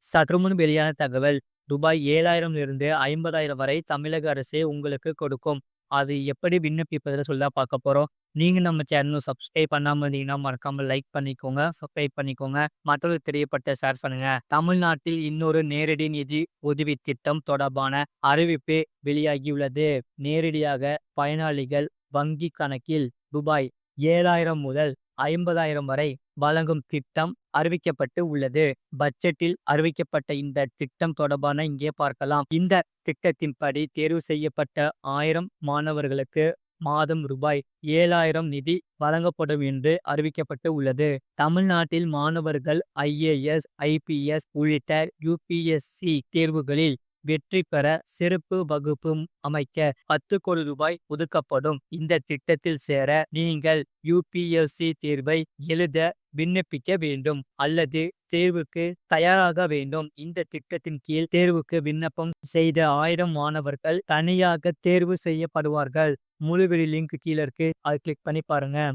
சற்றுமுன் வெளியான தகவல். ரூபாய் 7,000 இருந்து 50,000 வரை தமிழக அரசே உங்களுக்கு கொடுக்கும். அது எப்படி விண்ணப்பிப்பதுன்னு சொல்லி தான் பார்க்க போறோம். நீங்க நம்ம சேனல சப்ஸ்கிரைப் பண்ணாம இருந்தீங்கன்னா, மறக்காம லைக் பண்ணிக்கோங்க, சப்ஸ்கிரைப் பண்ணிக்கோங்க. மற்றவர்களுக்கு தெரியப்படுத்த ஷேர் பண்ணுங்க. தமிழ்நாட்டில் இன்னொரு நேரடி நிதி உதவி திட்டம் தொடர்பான அறிவிப்பு வெளியாகியுள்ளது. நேரடியாக பயனாளிகள் வங்கி கணக்கில் ரூபாய் 7,000 முதல் 50,000 வரை வழங்கும் திட்டம் அறிவிக்கப்பட்டு உள்ளது. பட்ஜெட்டில் அறிவிக்கப்பட்ட இந்த திட்டம் தொடர்பான இங்கே பார்க்கலாம். இந்த திட்டத்தின்படி தேர்வு செய்யப்பட்ட 1000 மாணவர்களுக்கு மாதம் ரூபாய் 7,000 நிதி வழங்கப்படும் என்று அறிவிக்கப்பட்டு உள்ளது. தமிழ்நாட்டில் மாணவர்கள் IAS, IPS உள்ளிட்ட UPSC தேர்வுகளில் வெற்றி பெற சிறப்பு வகுப்பு அமைக்க 10 கோடி ரூபாய் ஒதுக்கப்படும். இந்த திட்டத்தில் சேர நீங்கள் UPSC தேர்வை எழுத விண்ணப்பிக்க வேண்டும் அல்லது தேர்வுக்கு தயாராக வேண்டும். இந்த திட்டத்தின் கீழ் தேர்வுக்கு விண்ணப்பம் செய்த 1000 மாணவர்கள் தனியாக தேர்வு செய்யப்படுவார்கள். முழுவெளி லிங்க் கீழே இருக்கு. அதை கிளிக் பண்ணி பாருங்க.